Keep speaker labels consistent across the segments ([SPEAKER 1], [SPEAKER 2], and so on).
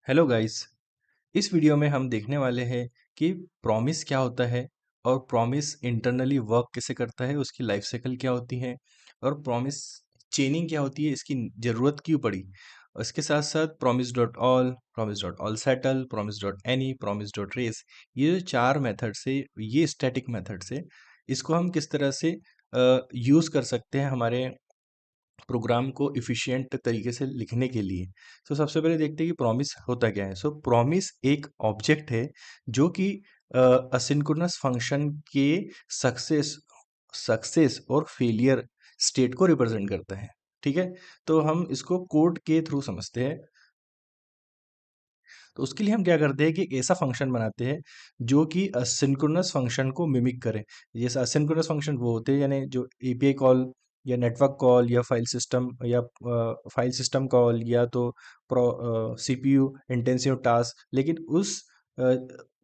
[SPEAKER 1] Hello guys. इस video में हम देखने वाले हैं कि प्रॉमिस क्या होता है और प्रॉमिस इंटरनली वर्क कैसे करता है, उसकी लाइफ साइकिल क्या होती है और प्रॉमिस चेनिंग क्या होती है, इसकी ज़रूरत क्यों पड़ी। और इसके साथ साथ promise dot all settle, promise dot any, promise dot race, ये जो चार मेथड से, ये स्टैटिक मेथड से, इसको हम किस तरह से यूज़ कर सकते हैं हमारे प्रोग्राम को इफ़िशिएंट तरीके से लिखने के लिए। सबसे पहले देखते हैं कि प्रॉमिस होता क्या है। प्रॉमिस एक ऑब्जेक्ट है जो कि असिंक्रोनस फंक्शन के सक्सेस सक्सेस और फेलियर स्टेट को रिप्रेजेंट करता है। ठीक है? तो हम इसको कोड के थ्रू समझते हैं। तो उसके लिए हम क्या करते हैं कि एक ऐसा फंक्शन बनाते हैं जो कि असिंक्रोनस फंक्शन को मिमिक करे। जैसे असिंक्रोनस फंक्शन वो होते हैं यानी जो एपीआई कॉल या नेटवर्क कॉल या फाइल सिस्टम कॉल या तो सीपीयू इंटेंसिव टास्क, लेकिन अ,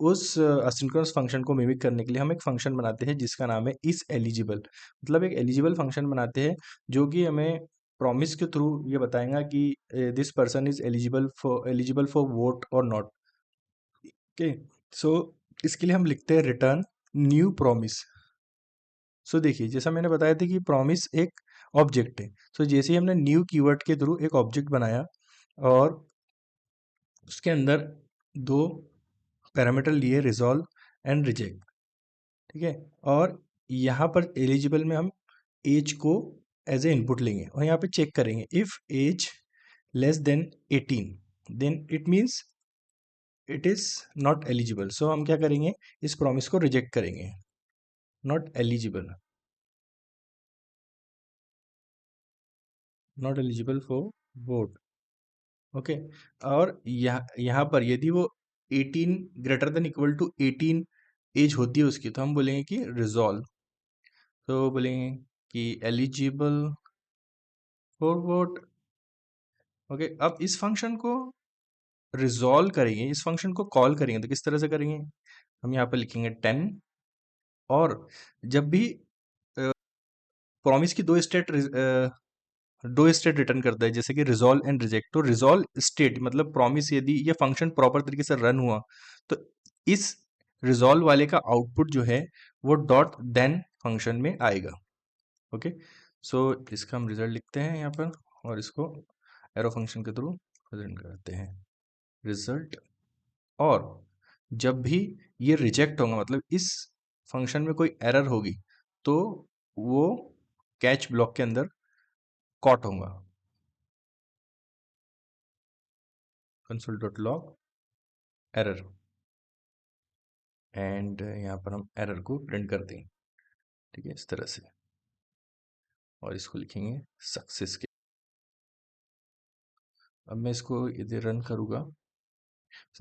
[SPEAKER 1] उस असिंक्रोनस फंक्शन को मिमिक करने के लिए हम एक फंक्शन बनाते हैं जिसका नाम है इस एलिजिबल। मतलब एक एलिजिबल फंक्शन बनाते हैं जो कि हमें प्रॉमिस के थ्रू ये बताएगा कि this person is eligible for vote और नॉट। ओके। सो इसके लिए हम लिखते हैं रिटर्न न्यू प्रॉमिस। देखिए, जैसा मैंने बताया था कि प्रॉमिस एक ऑब्जेक्ट है। जैसे ही हमने न्यू कीवर्ड के थ्रू एक ऑब्जेक्ट बनाया और उसके अंदर दो पैरामीटर लिए, रिजॉल्व एंड रिजेक्ट। ठीक है? और यहाँ पर एलिजिबल में हम एज को एज ए इनपुट लेंगे और यहाँ पे चेक करेंगे if age less than 18, then it means it is not eligible. हम क्या करेंगे, इस प्रॉमिस को रिजेक्ट करेंगे। Not eligible, not eligible for vote. Okay. और यहाँ पर यदि वो 18 greater than equal to 18 age होती है उसकी, तो हम बोलेंगे कि रिजॉल्व। बोलेंगे कि एलिजिबल फॉर वोट। ओके। अब इस फंक्शन को रिजॉल्व करेंगे, इस फंक्शन को कॉल करेंगे तो किस तरह से करेंगे, हम यहाँ पर लिखेंगे 10। और जब भी प्रॉमिस की दो स्टेट रिटर्न करता है, जैसे कि रिजॉल्व एंड रिजेक्ट। तो रिजॉल्व स्टेट मतलब प्रॉमिस, यदि ये फंक्शन प्रॉपर तरीके से रन हुआ तो इस रिजॉल्व वाले का आउटपुट जो है वो डॉट देन फंक्शन में आएगा। ओके। इसका हम रिजल्ट लिखते हैं यहाँ पर और इसको एरो फंक्शन के थ्रू प्रेजेंट करते हैं रिजल्ट। और जब भी ये रिजेक्ट होगा, मतलब इस फंक्शन में कोई एरर होगी, तो वो कैच ब्लॉक के अंदर कॉट होगा। Console dot log error, and यहाँ पर हम एरर को प्रिंट कर देंगे। ठीक है, इस तरह से। और इसको लिखेंगे सक्सेस के। अब मैं इसको यदि रन करूँगा,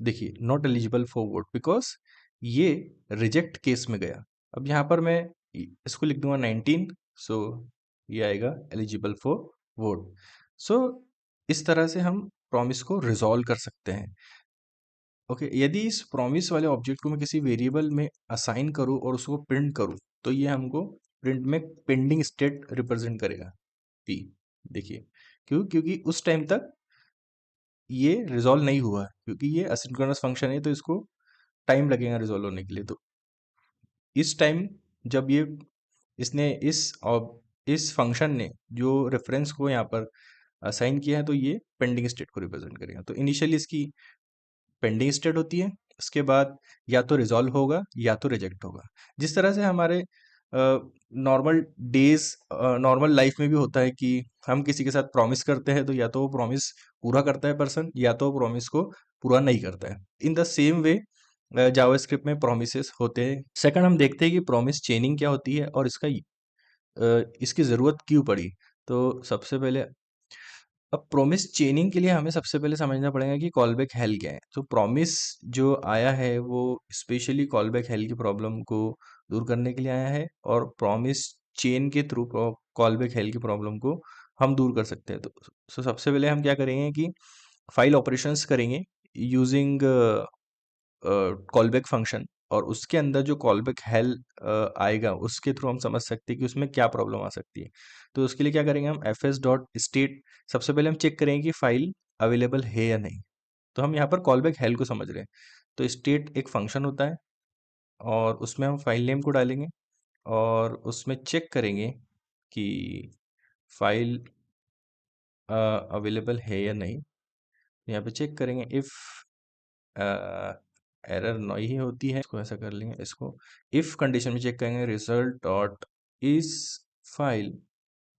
[SPEAKER 1] देखिए not eligible for vote because ये रिजेक्ट केस में गया। अब यहाँ पर मैं इसको लिख दूंगा 19। सो ये आएगा एलिजिबल फॉर वोट। सो इस तरह से हम प्रॉमिस को रिजॉल्व कर सकते हैं। ओके। यदि इस प्रॉमिस वाले ऑब्जेक्ट को मैं किसी वेरिएबल में असाइन करूँ और उसको प्रिंट करूँ, तो ये हमको प्रिंट में पेंडिंग स्टेट रिप्रेजेंट करेगा, पी। देखिए, क्योंकि उस टाइम तक ये रिजॉल्व नहीं हुआ है, क्योंकि ये असिंक्रोनस फंक्शन है तो इसको टाइम लगेगा रिजॉल्व होने के लिए। तो इस टाइम जब ये इसने इस फंक्शन ने जो रेफरेंस को यहाँ पर असाइन किया है, तो ये पेंडिंग स्टेट को रिप्रेजेंट करेगा। तो इनिशियली इसकी पेंडिंग स्टेट होती है, उसके बाद या तो रिजॉल्व होगा या तो रिजेक्ट होगा। जिस तरह से हमारे नॉर्मल लाइफ में भी होता है कि हम किसी के साथ प्रॉमिस करते हैं तो या तो वो प्रॉमिस पूरा करता है पर्सन, या तो प्रॉमिस को पूरा नहीं करता है। In the same way JavaScript में प्रोमिसेस होते हैं। सेकंड हम देखते हैं कि प्रॉमिस चेनिंग क्या होती है और इसकी ज़रूरत क्यों पड़ी। तो सबसे पहले, अब प्रॉमिस चेनिंग के लिए हमें सबसे पहले समझना पड़ेगा कि कॉलबैक हेल क्या है। तो प्रॉमिस जो आया है वो स्पेशली कॉलबैक हेल की प्रॉब्लम को दूर करने के लिए आया है, और प्रॉमिस चेन के थ्रू कॉलबैक हेल की प्रॉब्लम को हम दूर कर सकते हैं। तो सबसे पहले हम क्या करेंगे कि फाइल ऑपरेशंस करेंगे यूजिंग कॉलबैक फंक्शन, और उसके अंदर जो कॉलबैक हेल आएगा उसके थ्रू हम समझ सकते हैं कि उसमें क्या प्रॉब्लम आ सकती है। तो उसके लिए क्या करेंगे, हम एफ एस डॉट स्टेट, सबसे पहले हम चेक करेंगे कि फाइल अवेलेबल है या नहीं। तो हम यहाँ पर कॉल बैक हेल को समझ रहे हैं। तो स्टेट एक फंक्शन होता है और उसमें हम फाइल नेम को डालेंगे और उसमें चेक करेंगे कि फाइल अवेलेबल है या नहीं। यहाँ पे चेक करेंगे इफ़ एरर नहीं होती है, इसको ऐसा कर लेंगे, इसको इफ़ कंडीशन में चेक करेंगे रिजल्ट डॉट इस फाइल,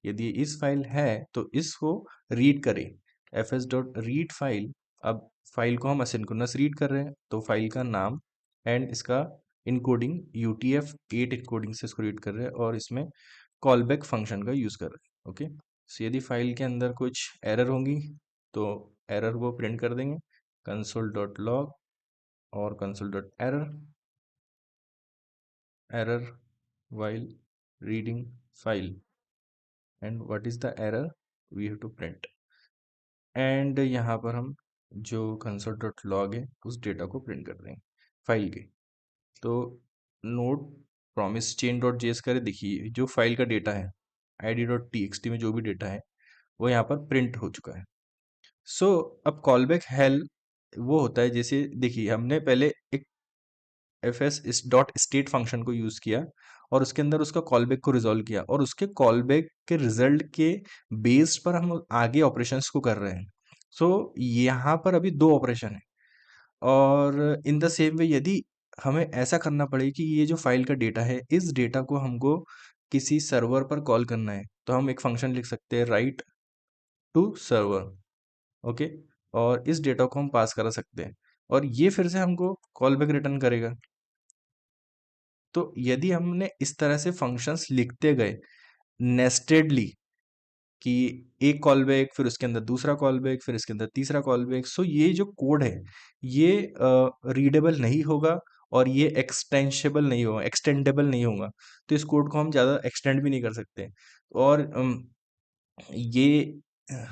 [SPEAKER 1] यदि इस फाइल है तो इसको रीड करें, fs डॉट रीड फाइल। अब फाइल को हम असिंक्रोनस रीड कर रहे हैं तो फाइल का नाम एंड इसका इनकोडिंग UTF-8 इनकोडिंग से इसको रीड कर रहे हैं और इसमें कॉल बैक फंक्शन का यूज़ कर रहे हैं। ओके, सो यदि फाइल के अंदर कुछ एरर होंगी तो एरर वो प्रिंट कर देंगे, कंसोल डॉट लॉग और console dot error, error while reading file and what is the error we have to print। And यहाँ पर हम जो कंसोल डॉट लॉग है उस डेटा को प्रिंट कर देंगे फाइल के। तो note promise chain dot JS करे, देखिए जो फाइल का डेटा है id डॉट txt में जो भी डेटा है वो यहाँ पर प्रिंट हो चुका है। सो अब कॉल बैक हेल वो होता है, जैसे देखिए हमने पहले एक एफ एस इस डॉट स्टेट फंक्शन को यूज़ किया और उसके अंदर उसका कॉल बैक को रिजॉल्व किया और उसके कॉल बैक के रिजल्ट के बेस पर हम आगे ऑपरेशंस को कर रहे हैं। सो यहाँ पर अभी दो ऑपरेशन है और इन द सेम वे यदि हमें ऐसा करना पड़े कि ये जो फाइल का डेटा है इस डेटा को हमको किसी सर्वर पर कॉल करना है तो हम एक फंक्शन लिख सकते हैं राइट टू सर्वर। ओके, और इस डेटा को हम पास करा सकते हैं और ये फिर से हमको कॉल बैक रिटर्न करेगा। तो यदि हमने इस तरह से फंक्शंस लिखते गए नेस्टेडली कि एक कॉल बैक फिर उसके अंदर दूसरा कॉल बैक फिर इसके अंदर तीसरा कॉल बैक, सो ये जो कोड है ये रीडेबल नहीं होगा और ये एक्सटेंडेबल नहीं होगा। तो इस कोड को हम ज़्यादा एक्सटेंड भी नहीं कर सकते और ये अ,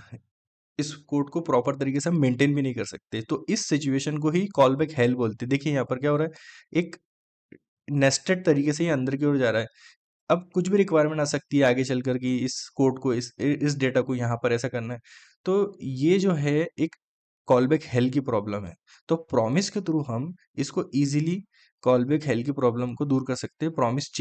[SPEAKER 1] इस कोड को प्रॉपर तरीके से हम मेंटेन भी नहीं कर सकते। तो इस सिचुएशन को ही कॉल बैक हेल बोलते हैं। देखिए यहाँ पर क्या हो रहा है, एक नेस्टेड तरीके से ये अंदर की ओर जा रहा है। अब कुछ भी रिक्वायरमेंट आ सकती है आगे चलकर कि इस कोड को इस डेटा को यहाँ पर ऐसा करना है। तो ये जो है एक कॉलबैक हेल की प्रॉब्लम है। तो प्रॉमिस के थ्रू हम इसको इजीली कॉलबैक हेल की प्रॉब्लम को दूर कर सकते हैं प्रॉमिस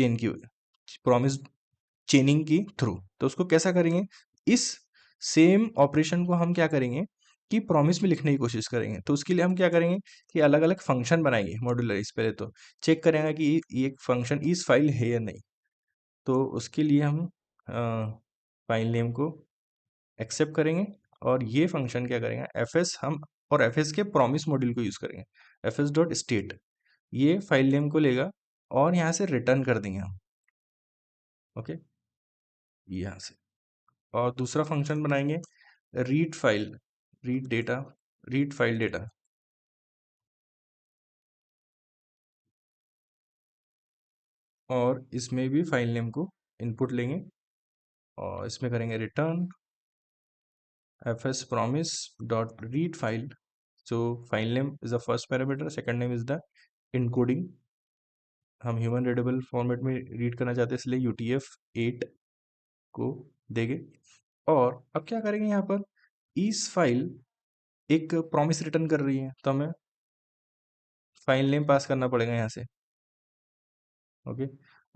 [SPEAKER 1] चेनिंग की थ्रू। तो उसको कैसा करेंगे, इस सेम ऑपरेशन को हम क्या करेंगे कि प्रॉमिस में लिखने की कोशिश करेंगे। तो उसके लिए हम क्या करेंगे कि अलग अलग फंक्शन बनाएंगे मॉड्यूलराइज। पहले तो चेक करेंगे कि ये फंक्शन इस फाइल है या नहीं। तो उसके लिए हम फाइल नेम को एक्सेप्ट करेंगे और ये फंक्शन क्या करेंगे एफएस हम और एफएस के प्रॉमिस मॉड्यूल को यूज़ करेंगे, एफएस डॉट स्टेट ये फाइल नेम को लेगा और यहाँ से रिटर्न कर देंगे हम। ओके, यहाँ से और दूसरा फंक्शन बनाएंगे read file read data read file data और इसमें भी फाइल नेम को इनपुट लेंगे और इसमें करेंगे return fs promise dot read file। so file name is the first parameter, second name is the encoding। हम ह्यूमन रीडेबल फॉर्मेट में रीड करना चाहते हैं इसलिए UTF-8 को देंगे। और अब क्या करेंगे यहाँ पर इस फाइल एक प्रॉमिस रिटर्न कर रही है तो हमें फाइल नेम पास करना पड़ेगा यहाँ से। ओके,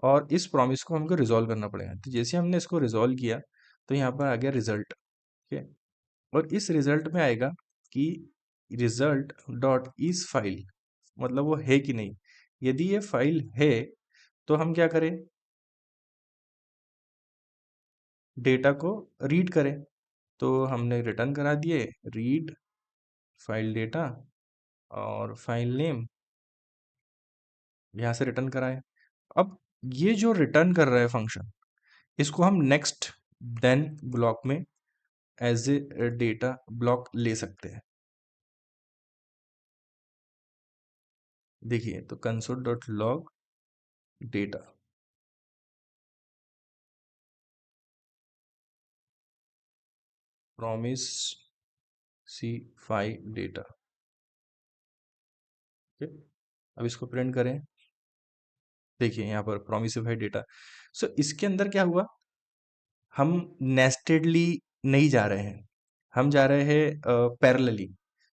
[SPEAKER 1] और इस प्रॉमिस को हमको रिजॉल्व करना पड़ेगा। तो जैसे हमने इसको रिजॉल्व किया तो यहाँ पर आ गया रिजल्ट। ओके, और इस रिजल्ट में आएगा कि रिजल्ट डॉट इस फाइल मतलब वो है कि नहीं। यदि ये फाइल है तो हम क्या करें, डेटा को रीड करें। तो हमने रिटर्न करा दिए रीड फाइल डेटा और फाइल नेम यहाँ से रिटर्न कराए। अब ये जो रिटर्न कर रहा है फंक्शन इसको हम नेक्स्ट देन ब्लॉक में एज ए डेटा ब्लॉक ले सकते हैं। देखिए तो console dot log data promise see file data. Okay, अब इसको प्रिंट करें। देखिए यहाँ पर प्रॉमिसिफाइड डेटा। सो इसके अंदर क्या हुआ, हम नेस्टेडली नहीं जा रहे हैं, हम जा रहे हैं पैरेलली।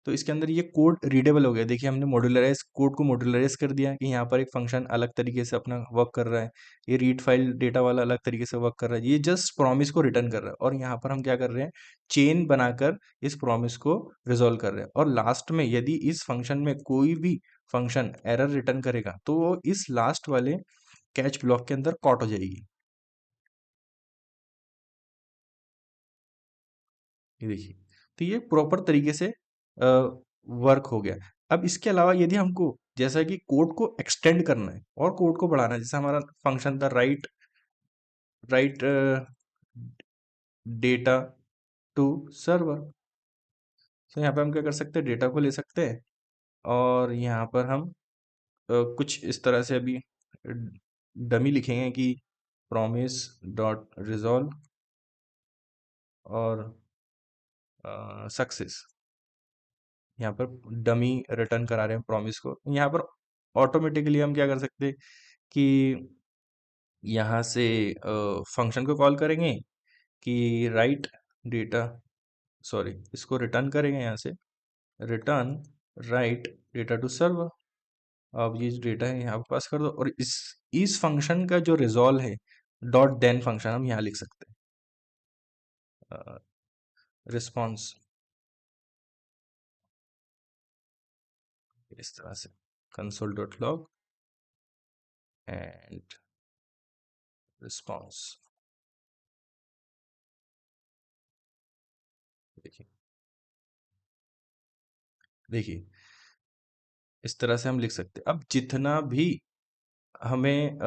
[SPEAKER 1] तो इसके अंदर ये कोड रीडेबल हो गया। देखिए हमने मॉड्यूलराइज कोड को मॉड्यूलराइज कर दिया कि यहाँ पर एक फंक्शन अलग तरीके से अपना वर्क कर रहा है, ये रीड फाइल डेटा वाला अलग तरीके से वर्क कर रहा है, ये जस्ट प्रॉमिस को रिटर्न कर रहा है। और यहाँ पर हम क्या कर रहे हैं, चेन बनाकर इस प्रॉमिस को रिजॉल्व कर रहे हैं। और लास्ट में यदि इस फंक्शन में कोई भी फंक्शन एरर रिटर्न करेगा तो वो इस लास्ट वाले कैच ब्लॉक के अंदर कॉट हो जाएगी। ये देखिए, तो ये प्रॉपर तरीके से वर्क हो गया। अब इसके अलावा यदि हमको जैसा कि कोड को एक्सटेंड करना है और कोड को बढ़ाना है, जैसे हमारा फंक्शन था write write data to server. तो यहाँ पे हम क्या कर सकते हैं, डेटा को ले सकते हैं और यहाँ पर हम कुछ इस तरह से अभी डमी लिखेंगे कि promise डॉट रिजॉल्व और सक्सेस। यहाँ पर डमी रिटर्न करा रहे हैं प्रॉमिस को। यहाँ पर ऑटोमेटिकली हम क्या कर सकते हैं कि यहाँ से फंक्शन को कॉल करेंगे कि राइट डेटा, सॉरी इसको रिटर्न करेंगे यहाँ से, return write data to server. अब ये जो डेटा है यहाँ पे पास कर दो और इस फंक्शन का जो रिजॉल्व है डॉट देन फंक्शन हम यहाँ लिख सकते हैं, रिस्पॉन्स इस तरह से console dot log and response. देखिए देखिए इस तरह से हम लिख सकते हैं। अब जितना भी हमें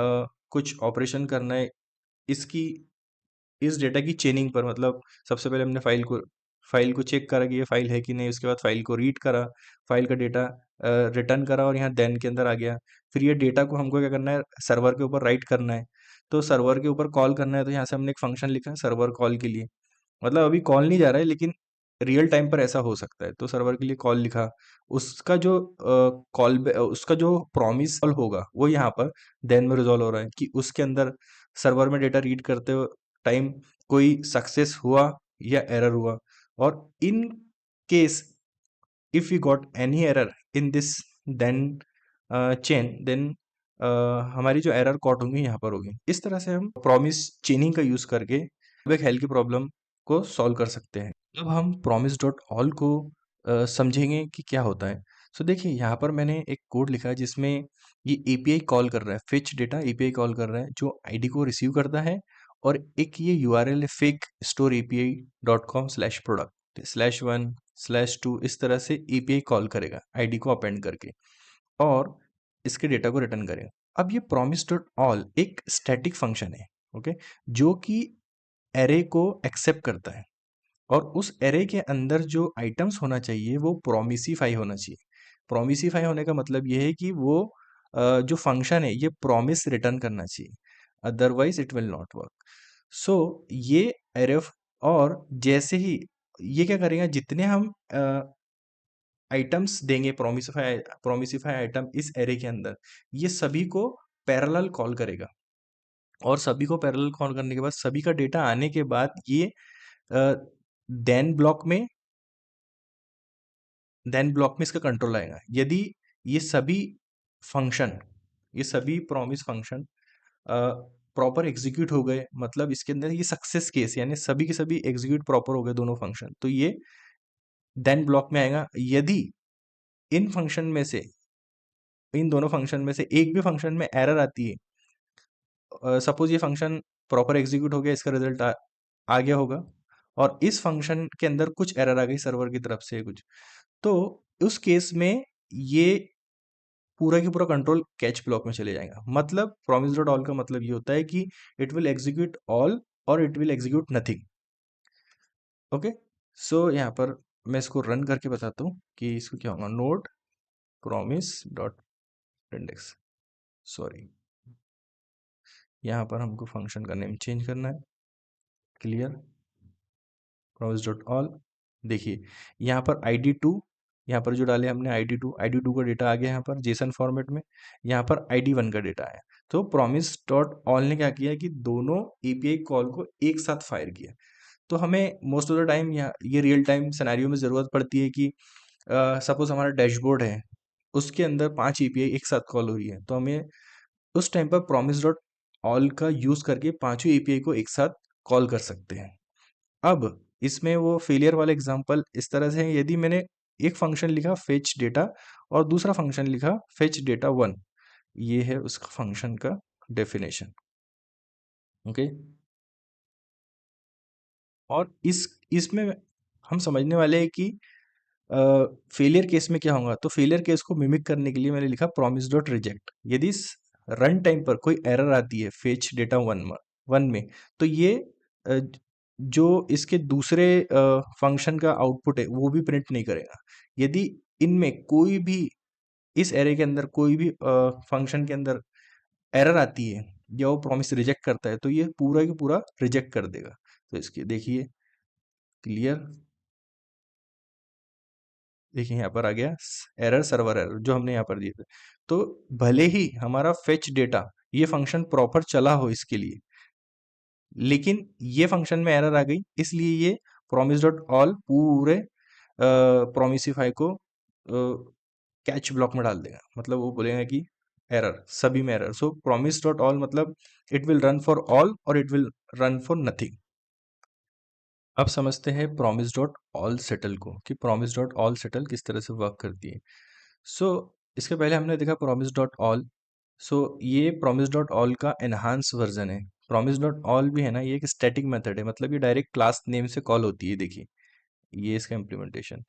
[SPEAKER 1] कुछ ऑपरेशन करना है इसकी इस डेटा की चेनिंग पर, मतलब सबसे पहले हमने फाइल को चेक करा कि ये फाइल है कि नहीं, उसके बाद फाइल को रीड करा, फाइल का डेटा रिटर्न करा और यहाँ देन के अंदर आ गया। फिर ये डेटा को हमको क्या करना है, सर्वर के ऊपर राइट करना है, तो सर्वर के ऊपर कॉल करना है। तो यहाँ से हमने एक फंक्शन लिखा है सर्वर कॉल के लिए, मतलब अभी कॉल नहीं जा रहा है लेकिन रियल टाइम पर ऐसा हो सकता है। तो सर्वर के लिए कॉल लिखा, उसका जो उसका जो प्रॉमिस कॉल होगा वो यहाँ पर देन में रिजॉल्व हो रहा है कि उसके अंदर सर्वर में डेटा रीड करते टाइम कोई सक्सेस हुआ या एरर हुआ। और in case if you got any error in this then chain, then हमारी जो एरर कॉट होंगी यहाँ पर होगी। इस तरह से हम प्रॉमिस चेनिंग का यूज करके एक हेल्थ की प्रॉब्लम को सॉल्व कर सकते हैं। अब हम promise डॉट ऑल को समझेंगे कि क्या होता है। सो देखिए यहाँ पर मैंने एक कोड लिखा है जिसमें ये एपीआई कॉल कर रहा है, फेच डेटा एपीआई कॉल कर रहा है जो आईडी को रिसीव करता है। और एक ये यूआरएल है fake store API dot com slash product slash one slash to, इस तरह से एपीआई कॉल करेगा आईडी को अपेंड करके और इसके डेटा को रिटर्न करेगा। अब ये promise डॉट ऑल एक स्टैटिक फंक्शन है, ओके, जो कि एरे को एक्सेप्ट करता है और उस एरे के अंदर जो आइटम्स होना चाहिए वो प्रोमिसिफाई होना चाहिए। प्रोमिसिफाई होने का मतलब ये है कि वो जो फंक्शन है ये प्रॉमिस रिटर्न करना चाहिए, otherwise it will not work. So ये एरे और जैसे ही ये क्या करेगा, जितने हम आइटम्स देंगे प्रोमिसिफाई आइटम इस एरे के अंदर, ये सभी को पैरेलल कॉल करेगा। और सभी को पैरेलल कॉल करने के बाद सभी का डेटा आने के बाद ये देन ब्लॉक में इसका कंट्रोल आएगा। यदि ये सभी फंक्शन ये सभी प्रॉमिस फंक्शन प्रॉपर एग्जीक्यूट हो गए, मतलब इसके अंदर ये सक्सेस केस यानी सभी के सभी एग्जीक्यूट प्रॉपर हो गए दोनों फंक्शन, तो ये देन ब्लॉक में आएगा। यदि इन फंक्शन में से इन दोनों फंक्शन में से एक भी फंक्शन में एरर आती है, सपोज ये फंक्शन प्रॉपर एग्जीक्यूट हो गया, इसका रिजल्ट आ गया होगा और इस फंक्शन के अंदर कुछ एरर आ गई सर्वर की तरफ से कुछ, तो उस केस में ये पूरा की पूरा कंट्रोल कैच ब्लॉक में चले जाएगा। मतलब promise डॉट ऑल का मतलब ये होता है कि इट विल एग्जीक्यूट ऑल और it will execute nothing. Okay, so यहाँ पर मैं इसको रन करके बताता हूँ कि इसको क्या होगा। Note promise dot index, sorry यहाँ पर हमको फंक्शन का नेम चेंज करना है, क्लियर promise डॉट ऑल। देखिए यहाँ पर ID2, यहाँ पर जो डाले हमने ID2 का डेटा आ गया यहाँ पर जेसन फॉर्मेट में, यहाँ पर ID1 का डेटा आया। तो promise डॉट ऑल ने क्या किया कि दोनों एपीआई कॉल को एक साथ फायर किया। तो हमें मोस्ट ऑफ द टाइम यहाँ ये रियल टाइम सिनेरियो में ज़रूरत पड़ती है कि सपोज हमारा डैशबोर्ड है, उसके अंदर 5 एपीआई एक साथ कॉल हो रही है, तो हमें उस टाइम पर प्रॉमिस डॉट ऑल का यूज करके पांचों एपीआई को एक साथ कॉल कर सकते हैं। अब इसमें वो फेलियर वाला एग्जांपल इस तरह से है, यदि मैंने एक फंक्शन लिखा फेच डेटा और दूसरा फंक्शन लिखा फेच डेटा वन, ये है उसका फंक्शन का डेफिनेशन। ओके, और इसमें हम समझने वाले हैं कि फेलियर केस में क्या होगा। तो फेलियर केस को मिमिक करने के लिए मैंने लिखा प्रॉमिस डॉट रिजेक्ट। यदि रन टाइम पर कोई एरर आती है फेच डेटा वन में, तो ये अ, जो इसके दूसरे फंक्शन का आउटपुट है वो भी प्रिंट नहीं करेगा। यदि इनमें कोई भी, इस एरे के अंदर कोई भी फंक्शन के अंदर एरर आती है या वो प्रॉमिस रिजेक्ट करता है, तो ये पूरा का पूरा रिजेक्ट कर देगा। तो इसकी देखिए क्लियर, देखिए यहाँ पर आ गया एरर, सर्वर एरर जो हमने यहाँ पर दिए थे। तो भले ही हमारा फेच डेटा ये फंक्शन प्रॉपर चला हो इसके लिए, लेकिन ये फंक्शन में एरर आ गई, इसलिए ये promise डॉट ऑल पूरे प्रोमिसिफाई को कैच ब्लॉक में डाल देगा। मतलब वो बोलेगा कि एरर, सभी में error. So promise dot all मतलब it will run for all और it will run for nothing. अब समझते हैं promise डॉट ऑल सेटल को, कि promise डॉट ऑल सेटल किस तरह से वर्क करती है। सो इसके पहले हमने देखा promise डॉट ऑल। सो ये promise डॉट ऑल का एनहांस वर्जन है। promise डॉट ऑल भी है ना, ये एक स्टैटिक मेथड है, मतलब ये डायरेक्ट क्लास नेम से कॉल होती है। देखिए ये इसका इम्प्लीमेंटेशन।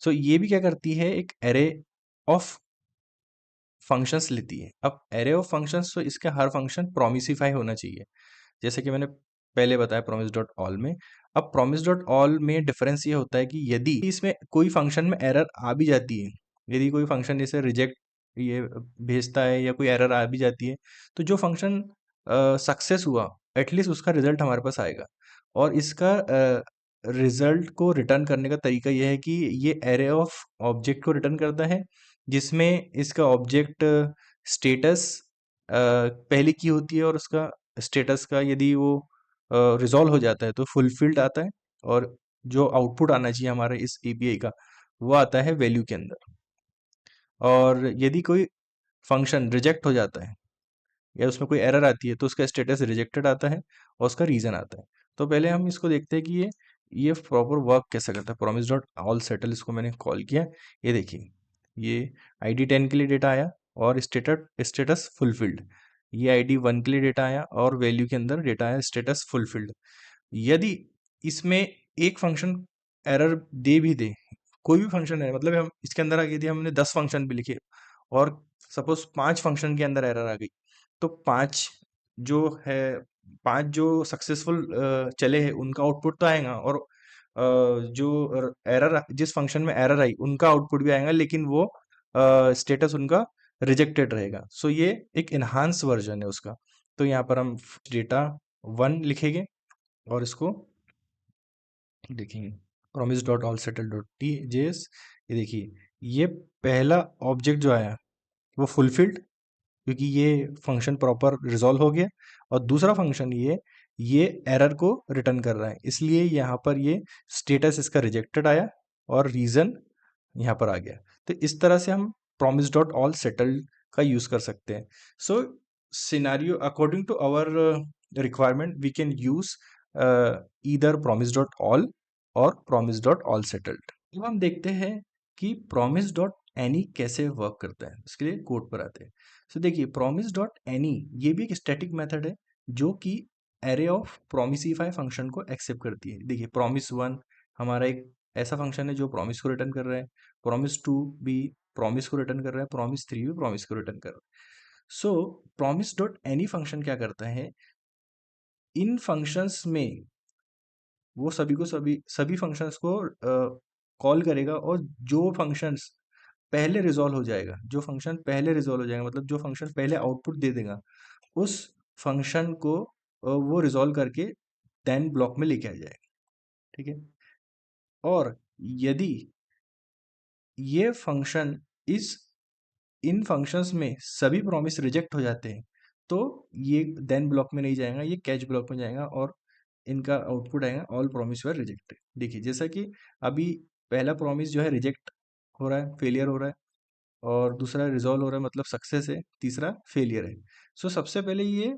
[SPEAKER 1] सो ये भी क्या करती है, एक एरे ऑफ फंक्शंस लेती है। अब एरे ऑफ फंक्शंस, तो इसका हर फंक्शन प्रोमिसिफाई होना चाहिए, जैसे कि मैंने पहले बताया promise डॉट ऑल में। अब promise डॉट ऑल में डिफरेंस ये होता है कि यदि इसमें कोई फंक्शन में एरर आ भी जाती है, यदि कोई फंक्शन जैसे रिजेक्ट ये भेजता है या कोई एरर आ भी जाती है, तो जो फंक्शन सक्सेस हुआ एटलीस्ट उसका रिजल्ट हमारे पास आएगा। और इसका रिजल्ट को रिटर्न करने का तरीका यह है कि ये एरे ऑफ ऑब्जेक्ट को रिटर्न करता है, जिसमें इसका ऑब्जेक्ट स्टेटस पहले की होती है, और उसका स्टेटस का यदि वो रिजॉल्व हो जाता है तो फुलफिल्ड आता है, और जो आउटपुट आना चाहिए हमारे इस एपीआई का वो आता है वैल्यू के अंदर। और यदि कोई फंक्शन रिजेक्ट हो जाता है या उसमें कोई एरर आती है, तो उसका स्टेटस रिजेक्टेड आता है और उसका रीजन आता है। तो पहले हम इसको देखते हैं कि ये प्रॉपर वर्क कैसे करता है। promise डॉट ऑल सेटल इसको मैंने कॉल किया, ये देखिए ये आईडी 10 के लिए डेटा आया और स्टेटस स्टेटस फुलफिल्ड। ये आईडी 1 के लिए डेटा आया और वैल्यू के अंदर डेटा आया स्टेटस फुलफिल्ड। यदि इसमें एक फंक्शन एरर दे भी दे, कोई भी फंक्शन है, मतलब हम इसके अंदर आगे यदि हमने 10 फंक्शन भी लिखे और सपोज 5 फंक्शन के अंदर एरर आ गई, तो 5 जो है, 5 जो सक्सेसफुल चले हैं उनका आउटपुट तो आएगा, और जो एरर, जिस फंक्शन में एरर आई उनका आउटपुट भी आएगा, लेकिन वो स्टेटस उनका रिजेक्टेड रहेगा। सो ये एक इनहांस वर्जन है उसका। तो यहाँ पर हम डेटा वन लिखेंगे और इसको देखेंगे promise dot all settle dot T JS. ये देखिए ये पहला ऑब्जेक्ट जो आया वो फुलफिल्ड, क्योंकि ये फंक्शन प्रॉपर रिजॉल्व हो गया, और दूसरा फंक्शन ये एरर को रिटर्न कर रहा है, इसलिए यहाँ पर ये स्टेटस इसका रिजेक्टेड आया और रीजन यहाँ पर आ गया। तो इस तरह से हम promise डॉट ऑल सेटल्ड का यूज कर सकते हैं। So scenario according to our requirement we can use either promise dot all और promise डॉट ऑल सेटल्ड। अब हम देखते हैं कि promise डॉट एनी कैसे वर्क करता है। इसके लिए कोड पर आते हैं। सो देखिए promise डॉट एनी ये भी एक स्टैटिक मेथड है, जो कि एरे ऑफ प्रोमिसिफाई फंक्शन को एक्सेप्ट करती है। देखिए promise वन हमारा एक ऐसा फंक्शन है जो प्रॉमिस को रिटर्न कर रहा है, promise टू भी प्रॉमिस को रिटर्न कर रहा है, promise थ्री भी प्रॉमिस को रिटर्न कर रहा है। सो promise डॉट एनी फंक्शन क्या करता है, इन फंक्शंस में वो सभी को सभी फंक्शंस को कॉल करेगा, और जो फंक्शंस पहले रिजॉल्व हो जाएगा, जो फंक्शन पहले रिजॉल्व हो जाएगा, मतलब जो फंक्शन पहले आउटपुट दे देगा, उस फंक्शन को वो रिजॉल्व करके देन ब्लॉक में लेके आ जाएगा। ठीक है, और यदि ये फंक्शन इस इन फंक्शंस में सभी प्रॉमिस रिजेक्ट हो जाते हैं, तो ये देन ब्लॉक में नहीं जाएगा, ये कैच ब्लॉक में जाएगा, और इनका आउटपुट आएगा ऑल प्रॉमिस वर रिजेक्टेड। देखिए जैसा कि अभी पहला प्रॉमिस जो है रिजेक्ट हो रहा है, फेलियर हो रहा है, और दूसरा रिजॉल्व हो रहा है मतलब सक्सेस है, तीसरा फेलियर है। सो सबसे पहले ये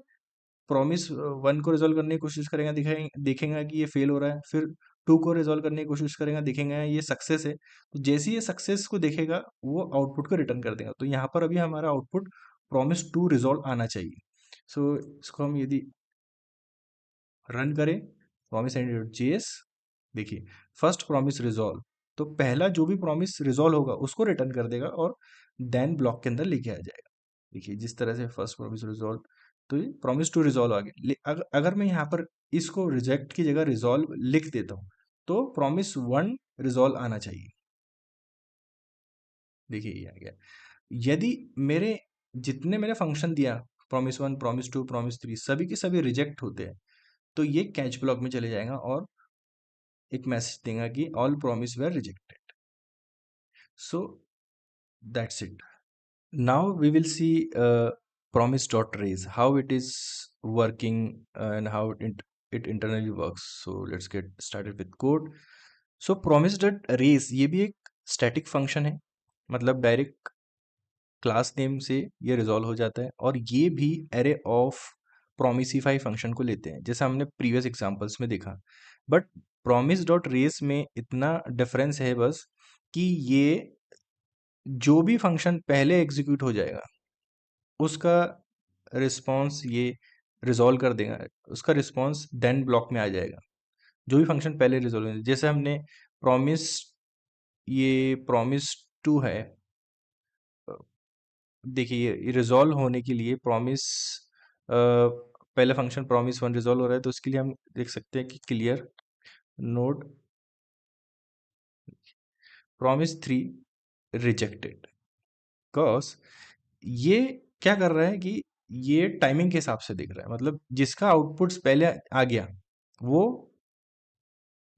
[SPEAKER 1] प्रॉमिस वन को रिजॉल्व करने की कोशिश करेगा, देखेंगे कि ये फेल हो रहा है, फिर टू को रिजॉल्व करने की कोशिश करेगा, देखेंगे ये सक्सेस है। तो जैसे ही ये सक्सेस को देखेगा वो आउटपुट को रिटर्न कर देगा। तो यहाँ पर अभी हमारा आउटपुट प्रॉमिस टू रिजॉल्व आना चाहिए। सो इसको हम यदि रन करें, प्रॉमिस एंड जेएस, देखिए फर्स्ट प्रॉमिस रिजॉल्व, तो पहला जो भी प्रॉमिस रिजॉल्व होगा उसको रिटर्न कर देगा और देन ब्लॉक के अंदर लेके आ जाएगा। देखिए जिस तरह से फर्स्ट प्रॉमिस रिजॉल्व, तो ये प्रॉमिस टू रिजॉल्व आ गया। अगर मैं यहाँ पर इसको रिजेक्ट की जगह रिजॉल्व लिख देता हूँ तो प्रॉमिस वन रिजॉल्व आना चाहिए। देखिए ये आ गया। यदि मेरे जितने मैंने फंक्शन दिया, promise one, promise two, promise three, सभी के सभी रिजेक्ट होते हैं, तो ये कैच ब्लॉक में चले जाएगा और एक मैसेज देगा कि all promise were rejected. So that's it. Now we will see promise.raise, how it is working and how it internally works. So let's get started with code. So promise.raise ये भी एक स्टैटिक फंक्शन है, मतलब direct class name से ये resolve हो जाता है, और ये भी एरे ऑफ promisify फंक्शन को लेते हैं, जैसा हमने प्रीवियस एग्जांपल्स में देखा। बट promise.raise में इतना डिफरेंस है बस कि ये जो भी फंक्शन पहले एग्जीक्यूट हो जाएगा उसका रिस्पॉन्स ये रिजॉल्व कर देगा, उसका रिस्पॉन्स देन ब्लॉक में आ जाएगा। जो भी फंक्शन पहले रिजॉल्व हो, जैसे हमने प्रॉमिस, ये प्रॉमिस टू है, देखिए ये रिजॉल्व होने के लिए प्रॉमिस, पहले फंक्शन प्रॉमिस वन रिजॉल्व हो रहा है, तो उसके लिए हम देख सकते हैं कि clear node promise three rejected. Because ये क्या कर रहा है कि ये टाइमिंग के हिसाब से देख रहा है, मतलब जिसका आउटपुट्स पहले आ गया वो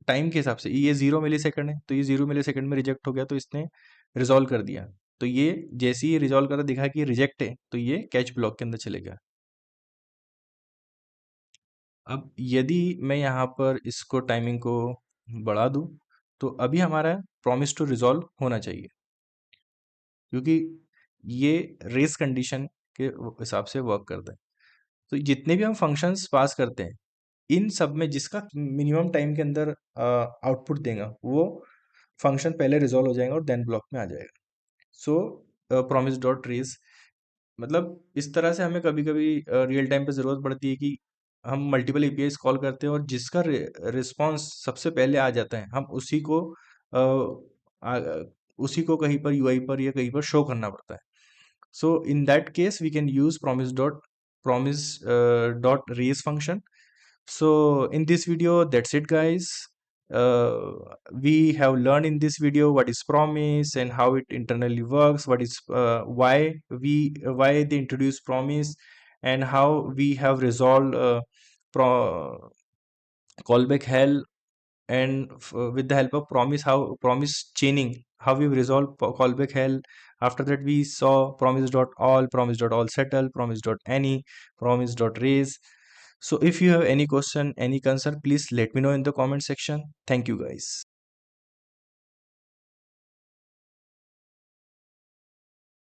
[SPEAKER 1] टाइम के हिसाब से, ये 0 मिली सेकंड है तो ये 0 मिली सेकंड में रिजेक्ट हो गया, तो इसने रिजॉल्व कर दिया। तो ये जैसे ही रिजॉल्व कर दिखा कि रिजेक्ट है, तो ये कैच ब्लॉक के अंदर चलेगा। अब यदि मैं यहाँ पर इसको टाइमिंग को बढ़ा दूँ, तो अभी हमारा प्रॉमिस टू रिजॉल्व होना चाहिए, क्योंकि ये रेस कंडीशन के हिसाब से वर्क करता है। तो जितने भी हम फंक्शंस पास करते हैं, इन सब में जिसका मिनिमम टाइम के अंदर आउटपुट देगा वो फंक्शन पहले रिजॉल्व हो जाएगा और देन ब्लॉक में आ जाएगा। सो प्रॉमिस डॉट रेज, मतलब इस तरह से हमें कभी कभी रियल टाइम पे ज़रूरत पड़ती है कि हम मल्टीपल एपीआईज कॉल करते हैं और जिसका रिस्पॉन्स सबसे पहले आ जाता है, हम उसी को उसी को कहीं पर यूआई पर या कहीं पर शो करना पड़ता है। So in that case, we can use promise dot raise function. So in this video, that's it, guys. We have learned in this video what is promise and how it internally works. What is why they introduce promise, and how we have resolved pro callback hell, and with the help of promise, how promise chaining, how we resolve callback hell. After that we saw promise dot all, promise dot all settle, promise dot any, promise dot raise. So if you have any question, any concern, please let me know in the comment section. Thank you, guys.